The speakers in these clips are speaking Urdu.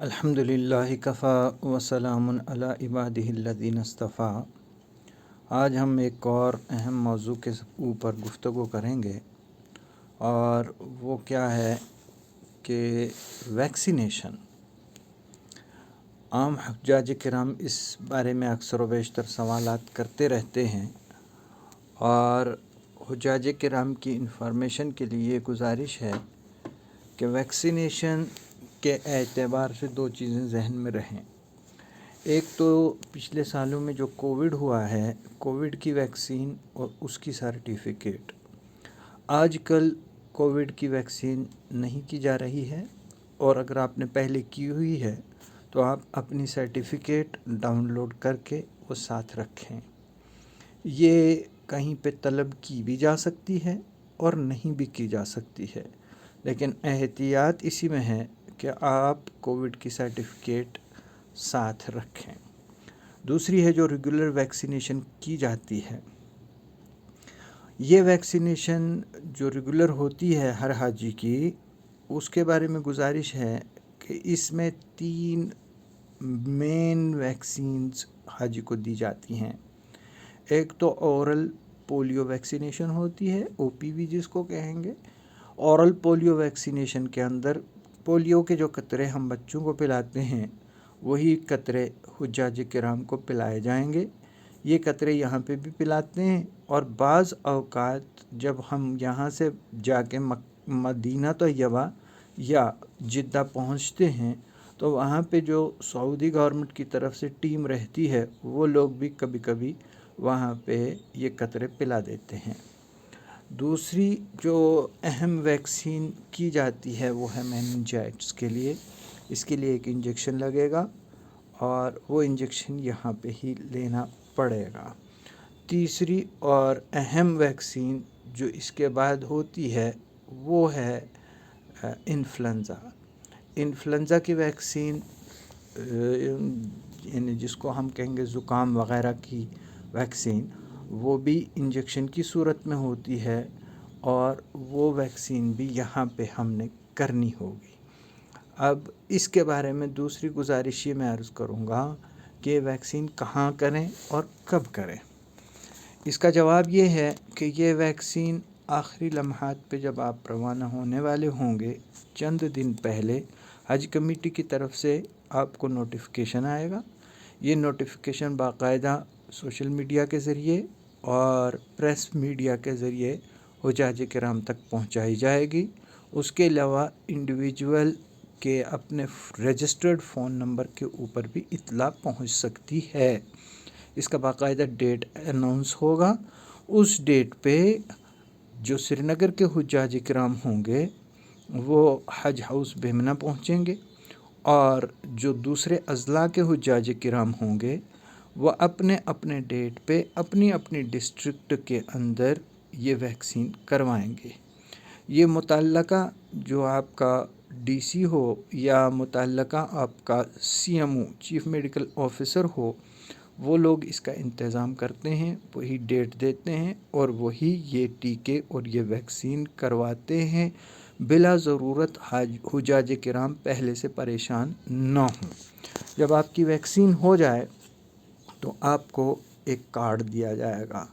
الحمدللہ کفا وسلام علی عبادہ الذین اصطفیٰ۔ آج ہم ایک اور اہم موضوع کے اوپر گفتگو کریں گے، اور وہ کیا ہے کہ ویکسینیشن۔ عام حجاج کرام اس بارے میں اکثر و بیشتر سوالات کرتے رہتے ہیں، اور حجاج کرام کی انفارمیشن کے لیے گزارش ہے کہ ویکسینیشن کے اعتبار سے دو چیزیں ذہن میں رہیں۔ ایک تو پچھلے سالوں میں جو کووڈ ہوا ہے، کووڈ کی ویکسین اور اس کی سرٹیفکیٹ۔ آج کل کووڈ کی ویکسین نہیں کی جا رہی ہے، اور اگر آپ نے پہلے کی ہوئی ہے تو آپ اپنی سرٹیفکیٹ ڈاؤن لوڈ کر کے وہ ساتھ رکھیں۔ یہ کہیں پہ طلب کی بھی جا سکتی ہے اور نہیں بھی کی جا سکتی ہے، لیکن احتیاط اسی میں ہے کہ آپ کووڈ کی سرٹیفکیٹ ساتھ رکھیں۔ دوسری ہے جو ریگولر ویکسینیشن کی جاتی ہے۔ یہ ویکسینیشن جو ریگولر ہوتی ہے ہر حاجی کی، اس کے بارے میں گزارش ہے کہ اس میں 3 مین ویکسینز حاجی کو دی جاتی ہیں۔ ایک تو اورل پولیو ویکسینیشن ہوتی ہے، OPV جس کو کہیں گے۔ اورل پولیو ویکسینیشن کے اندر پولیو کے جو قطرے ہم بچوں کو پلاتے ہیں، وہی قطرے حجاج کرام کو پلائے جائیں گے۔ یہ قطرے یہاں پہ بھی پلاتے ہیں، اور بعض اوقات جب ہم یہاں سے جا کے مدینہ طیبہ یا جدہ پہنچتے ہیں تو وہاں پہ جو سعودی گورنمنٹ کی طرف سے ٹیم رہتی ہے، وہ لوگ بھی کبھی کبھی وہاں پہ یہ قطرے پلا دیتے ہیں۔ دوسری جو اہم ویکسین کی جاتی ہے وہ ہے میننجائٹس کے لیے۔ اس کے لیے ایک انجیکشن لگے گا، اور وہ انجیکشن یہاں پہ ہی لینا پڑے گا۔ تیسری اور اہم ویکسین جو اس کے بعد ہوتی ہے وہ ہے انفلوئنزا۔ انفلوئنزا کی ویکسین یعنی جس کو ہم کہیں گے زکام وغیرہ کی ویکسین، وہ بھی انجیکشن کی صورت میں ہوتی ہے، اور وہ ویکسین بھی یہاں پہ ہم نے کرنی ہوگی۔ اب اس کے بارے میں دوسری گزارش یہ میں عرض کروں گا کہ ویکسین کہاں کریں اور کب کریں۔ اس کا جواب یہ ہے کہ یہ ویکسین آخری لمحات پہ جب آپ روانہ ہونے والے ہوں گے، چند دن پہلے حج کمیٹی کی طرف سے آپ کو نوٹیفیکیشن آئے گا۔ یہ نوٹیفیکیشن باقاعدہ سوشل میڈیا کے ذریعے اور پریس میڈیا کے ذریعے حجاج کرام تک پہنچائی جائے گی۔ اس کے علاوہ انڈیویجول کے اپنے رجسٹرڈ فون نمبر کے اوپر بھی اطلاع پہنچ سکتی ہے۔ اس کا باقاعدہ ڈیٹ اناؤنس ہوگا۔ اس ڈیٹ پہ جو سری نگر کے حجاج کرام ہوں گے وہ حج ہاؤس بہمنہ پہنچیں گے، اور جو دوسرے اضلاع کے حجاج کرام ہوں گے وہ اپنے اپنے ڈیٹ پہ اپنی اپنی ڈسٹرکٹ کے اندر یہ ویکسین کروائیں گے۔ یہ متعلقہ جو آپ کا DC ہو یا متعلقہ آپ کا CMO چیف میڈیکل آفیسر ہو، وہ لوگ اس کا انتظام کرتے ہیں، وہی ڈیٹ دیتے ہیں، اور وہی یہ ٹیکے اور یہ ویکسین کرواتے ہیں۔ بلا ضرورت حجاج کرام پہلے سے پریشان نہ ہوں۔ جب آپ کی ویکسین ہو جائے تو آپ کو ایک کارڈ دیا جائے گا۔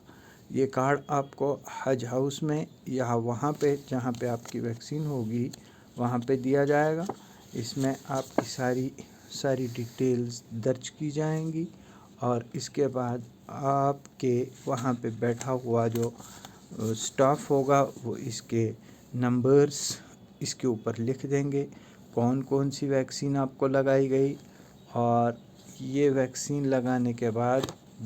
یہ کارڈ آپ کو حج ہاؤس میں یا وہاں پہ جہاں پہ آپ کی ویکسین ہوگی وہاں پہ دیا جائے گا۔ اس میں آپ کی ساری ڈیٹیلز درج کی جائیں گی، اور اس کے بعد آپ کے وہاں پہ بیٹھا ہوا جو سٹاف ہوگا وہ اس کے نمبرز اس کے اوپر لکھ دیں گے، کون کون سی ویکسین آپ کو لگائی گئی، اور یہ ویکسین لگانے کے بعد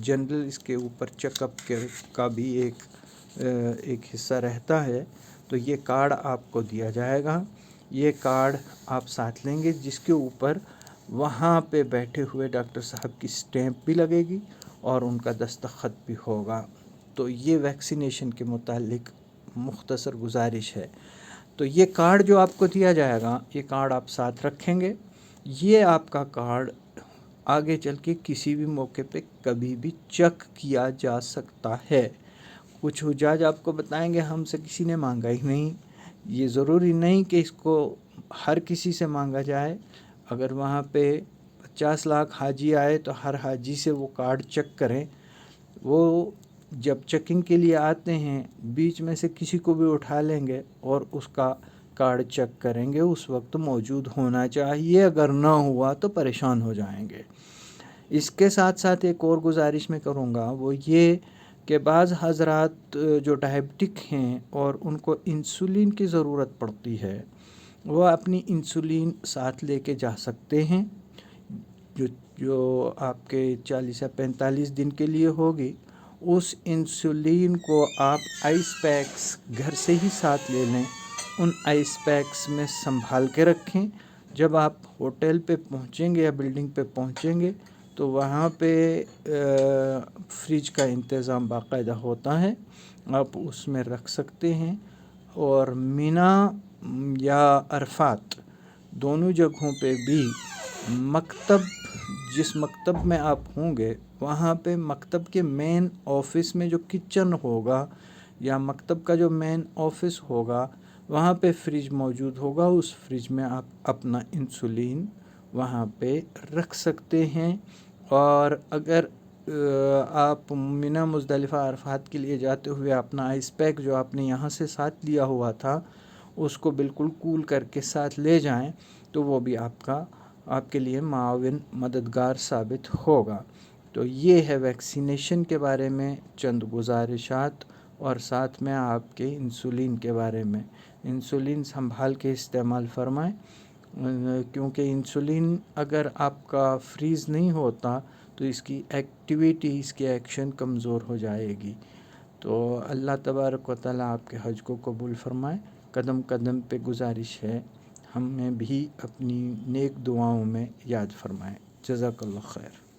جنرل اس کے اوپر چیک اپ کا بھی ایک حصہ رہتا ہے۔ تو یہ کارڈ آپ کو دیا جائے گا۔ یہ کارڈ آپ ساتھ لیں گے، جس کے اوپر وہاں پہ بیٹھے ہوئے ڈاکٹر صاحب کی سٹیمپ بھی لگے گی اور ان کا دستخط بھی ہوگا۔ تو یہ ویکسینیشن کے متعلق مختصر گزارش ہے۔ تو یہ کارڈ جو آپ کو دیا جائے گا، یہ کارڈ آپ ساتھ رکھیں گے۔ یہ آپ کا کارڈ آگے چل کے کسی بھی موقع پہ کبھی بھی چیک کیا جا سکتا ہے۔ کچھ حجاج آپ کو بتائیں گے ہم سے کسی نے مانگا ہی نہیں۔ یہ ضروری نہیں کہ اس کو ہر کسی سے مانگا جائے۔ اگر وہاں پہ 50 لاکھ حاجی آئے تو ہر حاجی سے وہ کارڈ چیک کریں. وہ جب چیکنگ کے لیے آتے ہیں بیچ میں سے کسی کو بھی اٹھا لیں گے اور اس کا کارڈ چیک کریں گے. اس وقت موجود ہونا چاہیے، اگر نہ ہوا تو پریشان ہو جائیں گے. اس کے ساتھ ساتھ ایک اور گزارش میں کروں گا، وہ یہ کہ بعض حضرات جو ڈائبٹک ہیں اور ان کو انسولین کی ضرورت پڑتی ہے، وہ اپنی انسولین ساتھ لے کے جا سکتے ہیں، جو آپ کے 40 یا 45 دن کے لیے ہوگی. اس انسولین کو آپ آئس پیکس گھر سے ہی ساتھ لے لیں. ان آئس پیکس میں سنبھال کے رکھیں. جب آپ ہوٹل پہ پہنچیں گے یا بلڈنگ پہ پہنچیں گے تو وہاں پہ فریج کا انتظام باقاعدہ ہوتا ہے، آپ اس میں رکھ سکتے ہیں. اور منی یا عرفات دونوں جگہوں پہ بھی جس مکتب میں آپ ہوں گے وہاں پہ مکتب کے مین آفس میں جو کچن ہوگا یا مکتب کا جو مین آفس ہوگا وہاں پہ فریج موجود ہوگا. اس فریج میں آپ اپنا انسولین وہاں پہ رکھ سکتے ہیں. اور اگر آپ منی مزدلفہ عرفات کے لیے جاتے ہوئے اپنا آئس پیک جو آپ نے یہاں سے ساتھ لیا ہوا تھا اس کو بالکل کول کر کے ساتھ لے جائیں تو وہ بھی آپ کے لیے معاون مددگار ثابت ہوگا. تو یہ ہے ویکسینیشن کے بارے میں چند گزارشات، اور ساتھ میں آپ کے انسولین کے بارے میں. انسولین سنبھال کے استعمال فرمائیں، کیونکہ انسولین اگر آپ کا فریز نہیں ہوتا تو اس کی ایکٹیویٹی، اس کی ایکشن کمزور ہو جائے گی. تو اللہ تبارک و تعالیٰ آپ کے حج کو قبول فرمائے. قدم قدم پہ گزارش ہے ہمیں بھی اپنی نیک دعاؤں میں یاد فرمائیں. جزاک اللہ خیر.